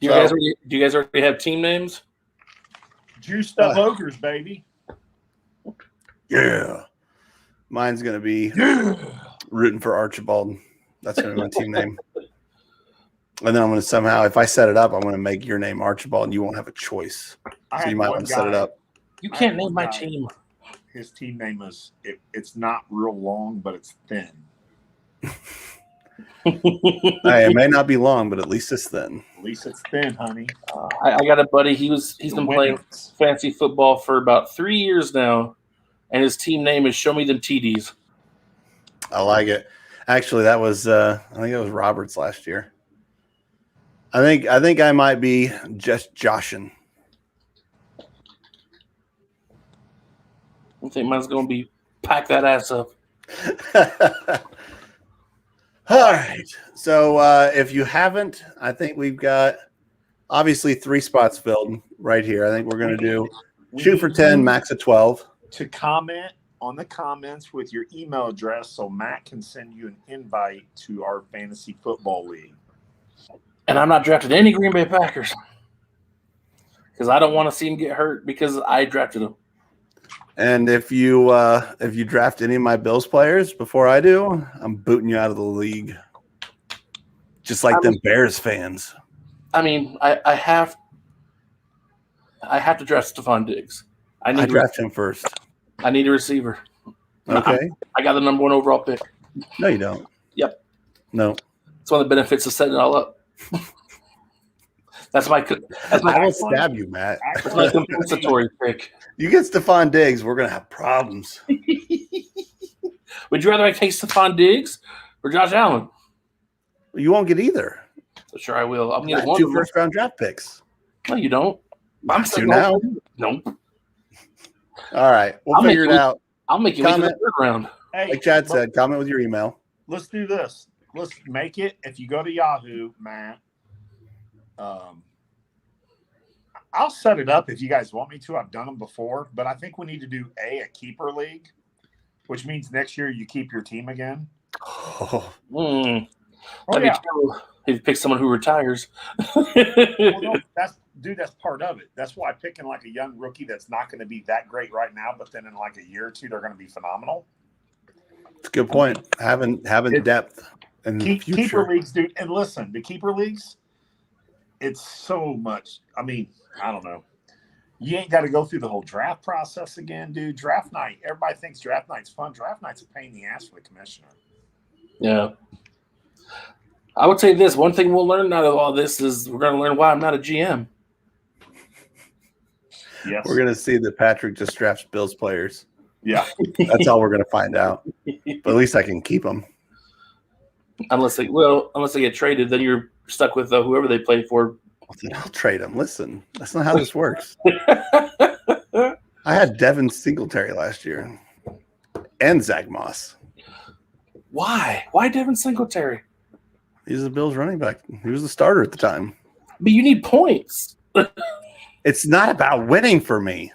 Do you guys already have team names? Juiced up ogres, baby. Yeah. Mine's going to be rooting for Archibald. That's going to be my team name. And then I'm going to somehow, if I set it up, I'm going to make your name Archibald, and you won't have a choice. So you might want to set it up. You can't name my team. His team name is, it's not real long, but it's thin. Hey, it may not be long, but at least it's thin. At least it's thin, honey. I got a buddy. He's been playing fantasy football for about 3 years now, and his team name is Show Me Them TDs. I like it. Actually, that was I think it was Roberts last year. I think I might be just joshing. I think mine's going to be pack that ass up. All right. So if you haven't, I think we've got obviously 3 spots filled right here. I think we're going to do shoot for 10, max of 12. To comment on the comments with your email address so Matt can send you an invite to our fantasy football league. And I'm not drafting any Green Bay Packers because I don't want to see him get hurt because I drafted him. And if you draft any of my Bills players before I do, I'm booting you out of the league. Just like them Bears fans. I mean, I have to draft Stephon Diggs. I draft him first. I need a receiver. Okay. I got the number 1 overall pick. No, you don't. Yep. No. It's one of the benefits of setting it all up. That's my I will stab you, Matt. That's my compensatory pick. You get Stephon Diggs, we're gonna have problems. Would you rather I take Stephon Diggs or Josh Allen? You won't get either. Sure, I will. I'm getting 2 first-round draft picks. No, you don't. I'm still now. No. All right, we'll figure it out. I'll make you wait for the 3rd round. Hey, like Chad said, comment with your email. Let's do this. Let's make it. If you go to Yahoo, Matt, I'll set it up if you guys want me to. I've done them before, but I think we need to do a keeper league, which means next year you keep your team again. That'd be cool if you pick someone who retires. Well, no, that's part of it. That's why picking like a young rookie that's not going to be that great right now, but then in like a year or 2 they're going to be phenomenal. It's a good point. Having depth and keeper leagues, dude. And listen, the keeper leagues, it's so much. I mean, I don't know. You ain't got to go through the whole draft process again, dude. Draft night. Everybody thinks draft night's fun. Draft night's a pain in the ass for the commissioner. Yeah. I would say this. One thing we'll learn out of all this is we're going to learn why I'm not a GM. Yes. We're going to see that Patrick just drafts Bills players. Yeah. That's all we're going to find out. But at least I can keep them. Unless they get traded, then you're stuck with whoever they play for. I'll trade them. Listen, that's not how this works. I had Devin Singletary last year and Zach Moss. Why? Why Devin Singletary? He's the Bills running back. He was the starter at the time. But you need points. It's not about winning for me.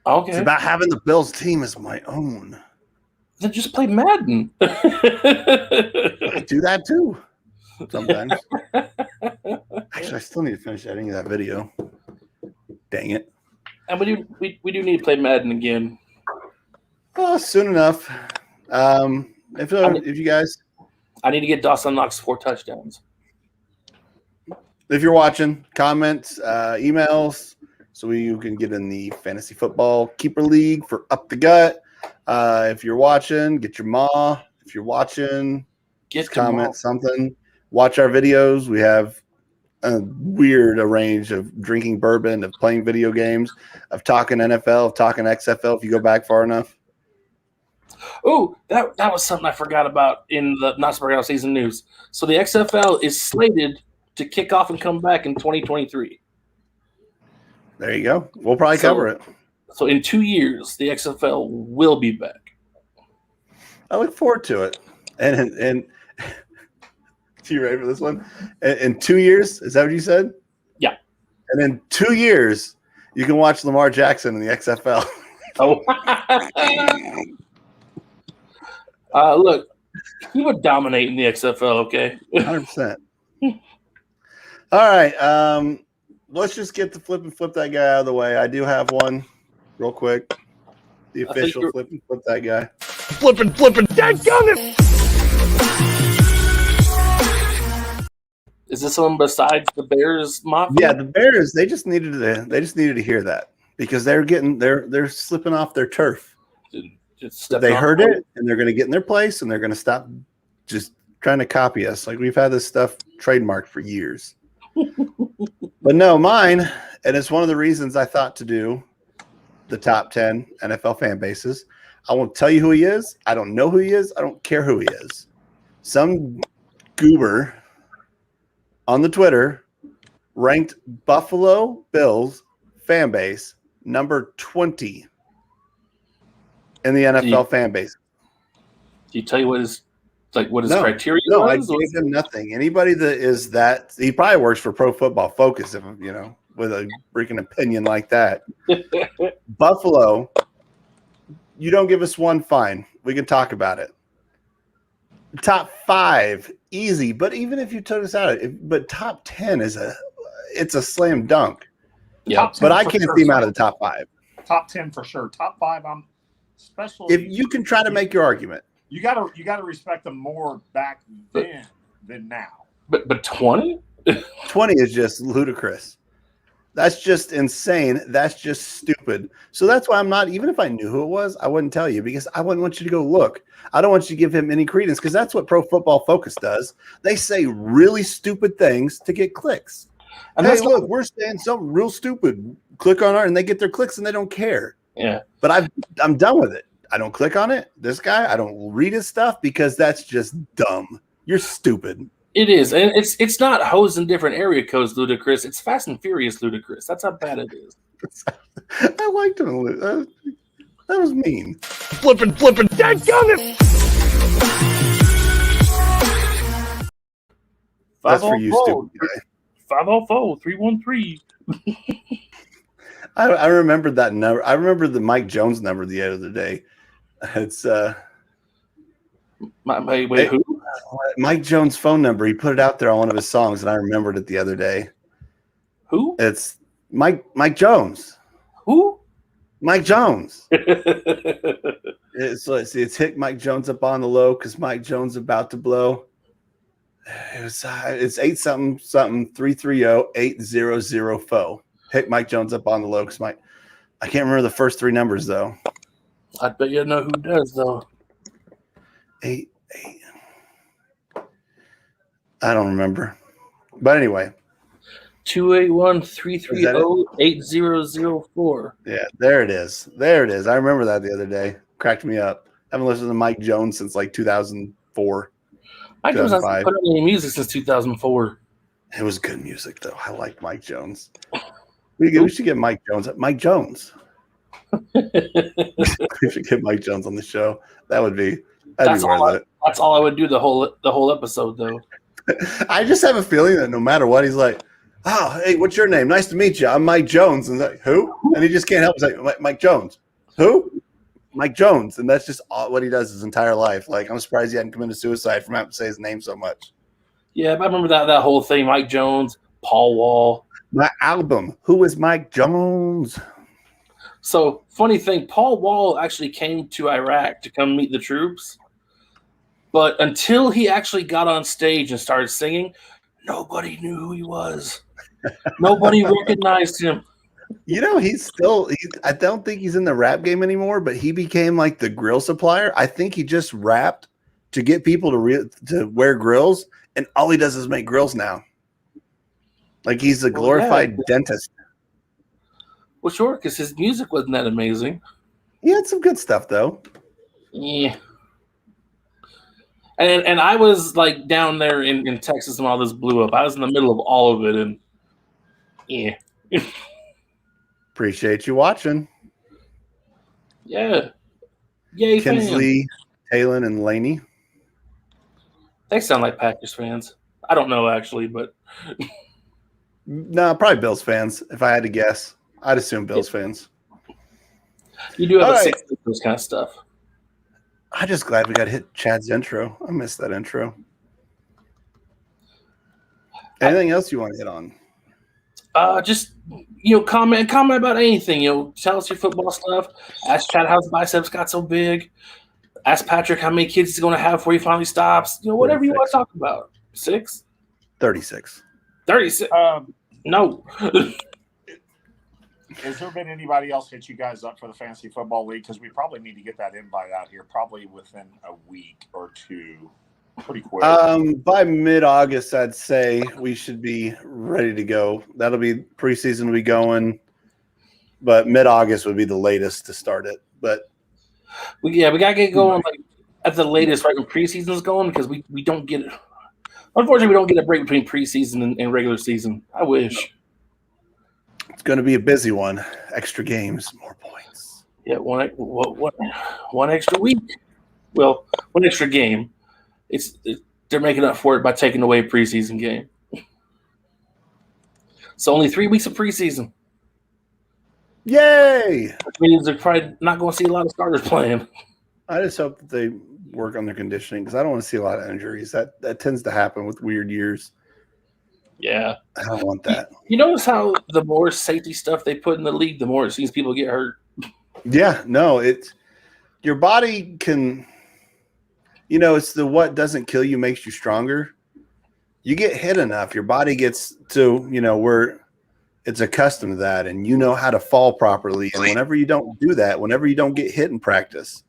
Okay. It's about having the Bills team as my own. Then just play Madden. I do that too. Sometimes. Actually, I still need to finish editing that video. Dang it. And we do need to play Madden again. Soon enough. If you guys, I need to get Dawson Knox 4 touchdowns. If you're watching, comments, emails, so you can get in the fantasy football keeper league for Up the Gut. If you're watching, get your ma. If you're watching, comment something. Watch our videos. We have a weird range of drinking bourbon, of playing video games, of talking NFL, of talking XFL. If you go back far enough. Oh, that was something I forgot about in the Not So Breaking Offseason news. So the XFL is slated to kick off and come back in 2023. There you go. We'll probably cover it. So in 2 years, the XFL will be back. I look forward to it. And you ready for this one? In 2 years, is that what you said? Yeah. And in 2 years, you can watch Lamar Jackson in the XFL. Oh. Look, he would dominate in the XFL, okay? 100%. All right. Let's just get the Flippin Flip that guy out of the way. I do have one real quick. The official Flippin Flip that guy. Flippin'. Dadgummit! Is this someone besides the Bears Mafia? Yeah, the Bears, they just needed to hear that because they're slipping off their turf. They heard it, and they're going to get in their place, and they're going to stop just trying to copy us. Like we've had this stuff trademarked for years. But no, mine, and it's one of the reasons I thought to do the top 10 NFL fan bases. I won't tell you who he is. I don't know who he is. I don't care who he is. Some goober on the Twitter ranked Buffalo Bills fan base number 20 in the NFL fan base. Did he tell you what his criteria No, was? I gave him nothing. Anybody that is that, he probably works for Pro Football Focus, if with a freaking opinion like that. Buffalo, you don't give us one, fine. We can talk about it. Top 5, easy. But even if you took us out, but top 10 it's a slam dunk. Yeah, but I can't see him out of the top 5. Top 10 for sure. Top 5, I'm especially. If you can try to make your argument, you gotta respect them more back then than now. But 20? 20 is just ludicrous. That's just insane. That's just stupid. So that's why I'm not, even if I knew who it was, I wouldn't tell you, because I wouldn't want you to go look. I don't want you to give him any credence, because that's what Pro Football Focus does. They say really stupid things to get clicks. And hey, look, we're saying something real stupid. Click on our, and they get their clicks and they don't care. Yeah. But I'm done with it. I don't click on it. This guy, I don't read his stuff, because that's just dumb. You're stupid. It is, and it's not hoes in different area codes ludicrous. It's Fast and Furious ludicrous. That's how bad it is. I liked him. That was mean. Flippin'. Dadgummit! That's for you, stupid guy. 504-313. I remembered that number. I remember the Mike Jones number the other day. It's wait, who? Mike Jones' phone number. He put it out there on one of his songs, and I remembered it the other day. Who? It's Mike Jones. Who? Mike Jones. It's hit Mike Jones up on the low because Mike Jones about to blow. It's 8-something-330-8004. Hit Mike Jones up on the low because I can't remember the first 3 numbers though. I bet you know who does though. 8. I don't remember. But anyway. 281-330-8004. Yeah, there it is. There it is. I remember that the other day. Cracked me up. I haven't listened to Mike Jones since like 2004. Mike Jones hasn't put out any music since 2004. It was good music though. I like Mike Jones. We should get Mike Jones. Mike Jones. We should get Mike Jones on the show. That'd be worth it. That's all I would do the whole episode though. I just have a feeling that no matter what, he's like, "Oh, hey, what's your name? Nice to meet you. I'm Mike Jones." And like, who? And he just can't help. He's like, Mike Jones. Who? Mike Jones. And that's just what he does his entire life. Like, I'm surprised he hadn't committed suicide from having to say his name so much. Yeah, I remember that whole thing. Mike Jones, Paul Wall. My album. Who is Mike Jones? So, funny thing, Paul Wall actually came to Iraq to come meet the troops. But until he actually got on stage and started singing, nobody knew who he was. Nobody recognized him. You know, I don't think he's in the rap game anymore, but he became like the grill supplier. I think he just rapped to get people to wear grills, and all he does is make grills now. Like he's a glorified dentist. Well, sure, because his music wasn't that amazing. He had some good stuff, though. Yeah. And I was like down there in Texas when all this blew up. I was in the middle of all of it, and yeah. Appreciate you watching. Yeah. Yay, Kinsley, Talon, and Laney. They sound like Packers fans. I don't know actually, but no, probably Bills fans. If I had to guess, I'd assume Bills fans. You do have this kind of stuff. I'm just glad we got to hit Chad's intro. I missed that intro. Anything else you want to hit on? Just comment about anything. Tell us your football stuff. Ask Chad how his biceps got so big. Ask Patrick how many kids he's going to have before he finally stops. Whatever 36. You want to talk about. 6? 36. 36. No. Has there been anybody else hit you guys up for the Fantasy Football League? Because we probably need to get that invite out here probably within a week or two. Pretty quick. By mid-August, I'd say we should be ready to go. That'll be preseason will be going, but mid-August would be the latest to start it. But We gotta get going like at the latest right when preseason's going because we don't get it. Unfortunately, we don't get a break between preseason and regular season. I wish. It's going to be a busy one. Extra games, more points. Yeah, one extra week. Well, one extra game. They're making up for it by taking away a preseason game. So only 3 weeks of preseason. Yay! Which means they're probably not going to see a lot of starters playing. I just hope that they work on their conditioning because I don't want to see a lot of injuries. That tends to happen with weird years. Yeah. I don't want that. You notice how the more safety stuff they put in the league, the more it seems people get hurt. Yeah, no, it's your body can, it's the what doesn't kill you makes you stronger. You get hit enough, your body gets to, where it's accustomed to that and you know how to fall properly. And whenever you don't do that, whenever you don't get hit in practice,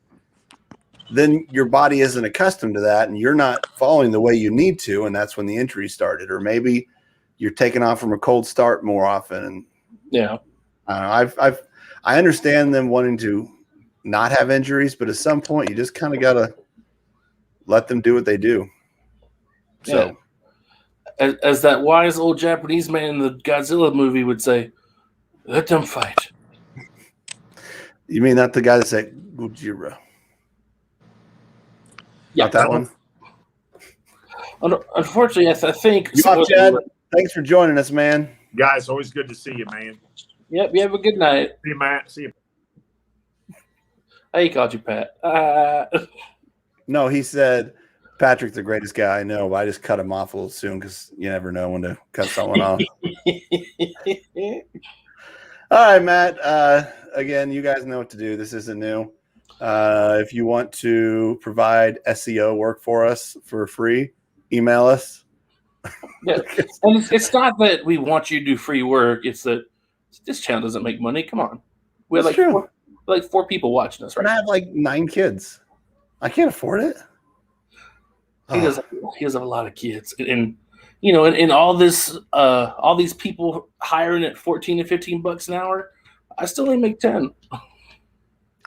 then your body isn't accustomed to that and you're not falling the way you need to. And that's when the injury started. Or maybe you're taking off from a cold start more often. And yeah, I understand them wanting to not have injuries, but at some point you just kind of got to let them do what they do. So, as that wise old Japanese man in the Godzilla movie would say, let them fight. You mean not the guy that said Gojira? Yeah, not that one. Unfortunately, I think. You off, Chad? Thanks for joining us, man. Guys, always good to see you, man. Yep, you have a good night. See you, Matt. See you. He called you Pat. No, he said Patrick's the greatest guy I know, but I just cut him off a little soon because you never know when to cut someone off. All right, Matt. Again, you guys know what to do. This isn't new. If you want to provide SEO work for us for free, email us. Yeah. And it's not that we want you to do free work. It's that this channel doesn't make money. Come on. We have like four people watching us, right? And I have like 9 kids. I can't afford it. He does have a lot of kids. And in all this all these people hiring at $14 to $15 an hour, I still only make 10.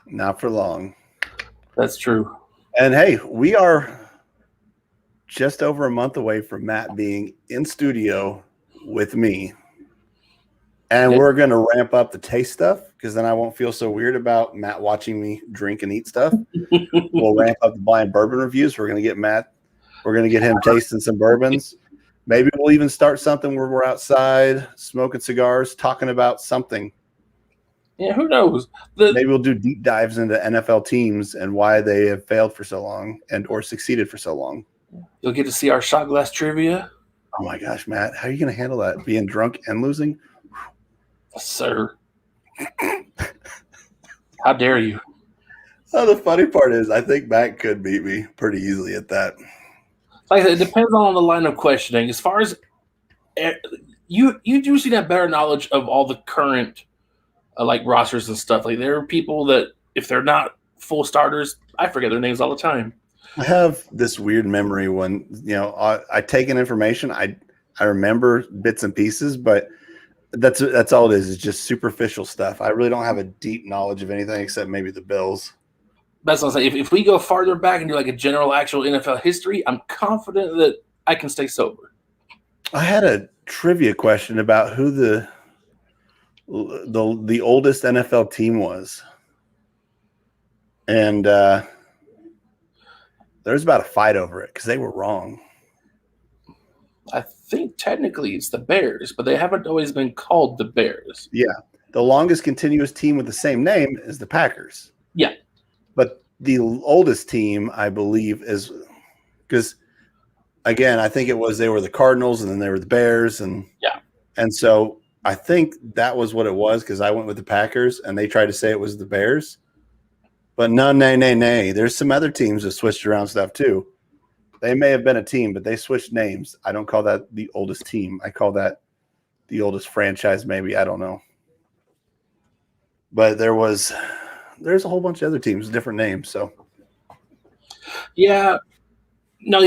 Not for long. That's true. And hey, we are just over a month away from Matt being in studio with me. And we're going to ramp up the taste stuff because then I won't feel so weird about Matt watching me drink and eat stuff. We'll ramp up the blind bourbon reviews. We're going to get Matt. We're going to get him tasting some bourbons. Maybe we'll even start something where we're outside smoking cigars, talking about something. Yeah, who knows? Maybe we'll do deep dives into NFL teams and why they have failed for so long or succeeded for so long. You'll get to see our shot glass trivia. Oh my gosh, Matt, how are you going to handle that? Being drunk and losing? Sir. How dare you? Oh, the funny part is I think Matt could beat me pretty easily at that. Like I said, it depends on the line of questioning. As far as you usually have better knowledge of all the current like rosters and stuff. Like there are people that if they're not full starters, I forget their names all the time. I have this weird memory when I take in information. I remember bits and pieces, but that's all it is. It's just superficial stuff. I really don't have a deep knowledge of anything except maybe the Bills. That's what I'm saying. If we go farther back and do like a general actual NFL history, I'm confident that I can stay sober. I had a trivia question about who the oldest NFL team was. And there's about a fight over it because they were wrong. I think technically it's the Bears, but they haven't always been called the Bears. Yeah. The longest continuous team with the same name is the Packers. Yeah. But the oldest team, I believe, is because, again, I think they were the Cardinals and then they were the Bears. And so I think that was what it was because I went with the Packers and they tried to say it was the Bears. But no, nay. There's some other teams that switched around stuff too. They may have been a team, but they switched names. I don't call that the oldest team. I call that the oldest franchise, maybe. I don't know. But there's a whole bunch of other teams, different names. So, yeah. No.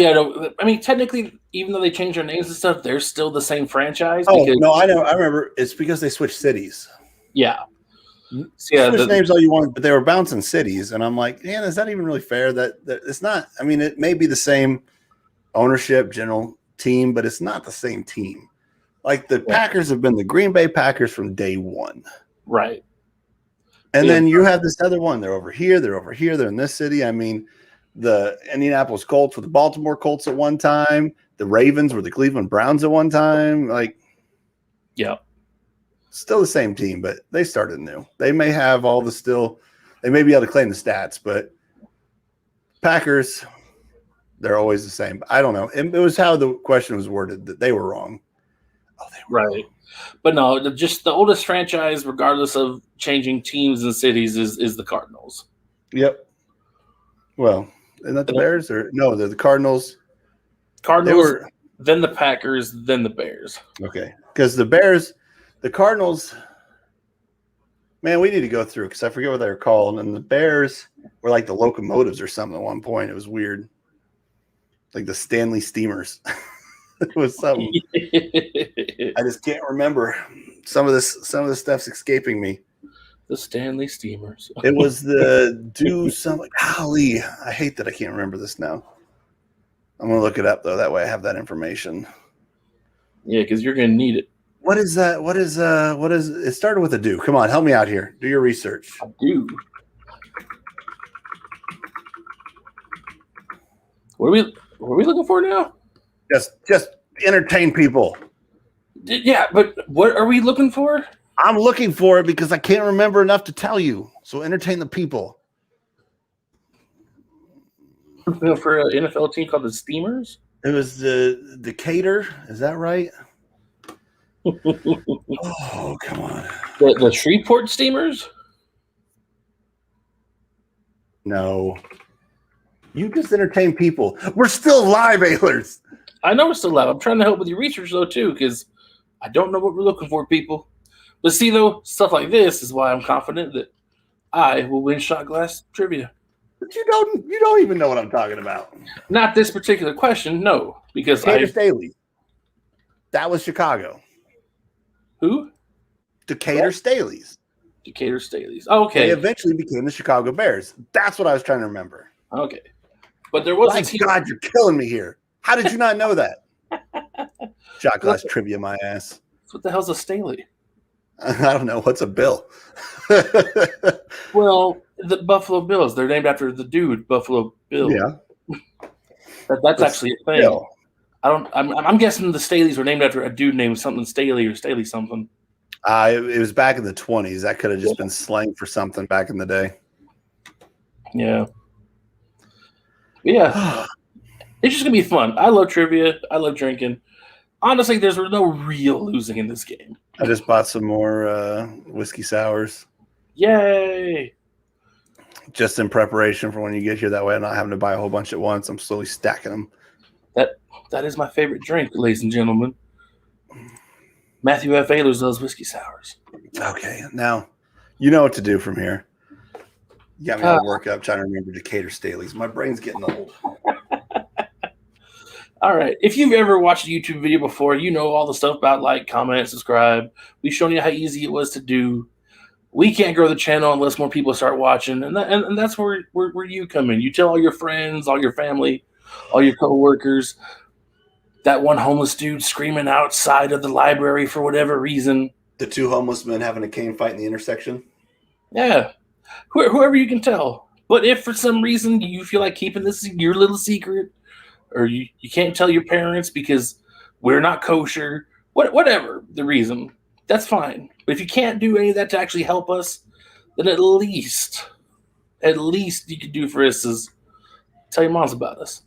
I mean, technically, even though they changed their names and stuff, they're still the same franchise. No, I know. I remember. It's because they switched cities. Yeah. So, yeah, Switch names all you want, but they were bouncing cities, and I'm like, man, is that even really fair? That it's not. I mean, it may be the same ownership, general team, but it's not the same team. Like the Packers have been the Green Bay Packers from day one, right? And then you have this other one. They're over here. They're over here. They're in this city. I mean, the Indianapolis Colts were the Baltimore Colts at one time. The Ravens were the Cleveland Browns at one time. Like, yeah. Still the same team, but they started new. They may have all the still – they may be able to claim the stats, but Packers, they're always the same. I don't know. It was how the question was worded that they were wrong. Oh, they were right. Wrong. But no, just the oldest franchise, regardless of changing teams and cities, is the Cardinals. Yep. Well, isn't that the Bears? Or no, they're the Cardinals. Cardinals, then the Packers, then the Bears. Okay. Because the Cardinals, man, we need to go through because I forget what they were called. And the Bears were like the locomotives or something at one point. It was weird. Like the Stanley Steamers. It was something. I just can't remember. Some of this stuff's escaping me. The Stanley Steamers. It was golly, I hate that I can't remember this now. I'm gonna look it up though. That way I have that information. Yeah, because you're gonna need it. What is that? What is it started with a do. Come on, help me out here. Do your research. A do. What are we looking for now? Just entertain people. Yeah, but what are we looking for? I'm looking for it because I can't remember enough to tell you. So entertain the people. For an NFL team called the Steamers? It was the Decatur. Is that right? Oh, come on. The Shreveport Steamers? No. You just entertain people. We're still live, Ailers. I know we're still live. I'm trying to help with your research, though, too, because I don't know what we're looking for, people. But see, though, stuff like this is why I'm confident that I will win shot glass trivia. But you don't even know what I'm talking about. Not this particular question, no, because Decatur Staley. That was Chicago. Who? Decatur Staley's. Decatur Staley's. Oh, okay. They eventually became the Chicago Bears. That's what I was trying to remember. Okay. But there was My God, you're killing me here. How did you not know that? Shot glass trivia, my ass. What the hell's a Staley? I don't know. What's a bill? Well, the Buffalo Bills. They're named after the dude, Buffalo Bill. Yeah. That's actually a thing. Bill. I'm guessing the Staleys were named after a dude named something Staley or Staley something. It was back in the 1920s. That could have just been slang for something back in the day. Yeah. Yeah. It's just going to be fun. I love trivia. I love drinking. Honestly, there's no real losing in this game. I just bought some more whiskey sours. Yay. Just in preparation for when you get here. That way I'm not having to buy a whole bunch at once. I'm slowly stacking them. That is my favorite drink, ladies and gentlemen. Matthew F. Ahlers loves whiskey sours. Okay. Now, you know what to do from here. You got me all work up trying to remember Decatur Staley's. My brain's getting old. All right. If you've ever watched a YouTube video before, you know all the stuff about like, comment, subscribe. We've shown you how easy it was to do. We can't grow the channel unless more people start watching, and that's where you come in. You tell all your friends, all your family, all your coworkers. That one homeless dude screaming outside of the library for whatever reason. The two homeless men having a cane fight in the intersection. Yeah. Whoever you can tell. But if for some reason you feel like keeping this your little secret, or you can't tell your parents because we're not kosher, whatever the reason, that's fine. But if you can't do any of that to actually help us, then at least you could do for us is tell your moms about us.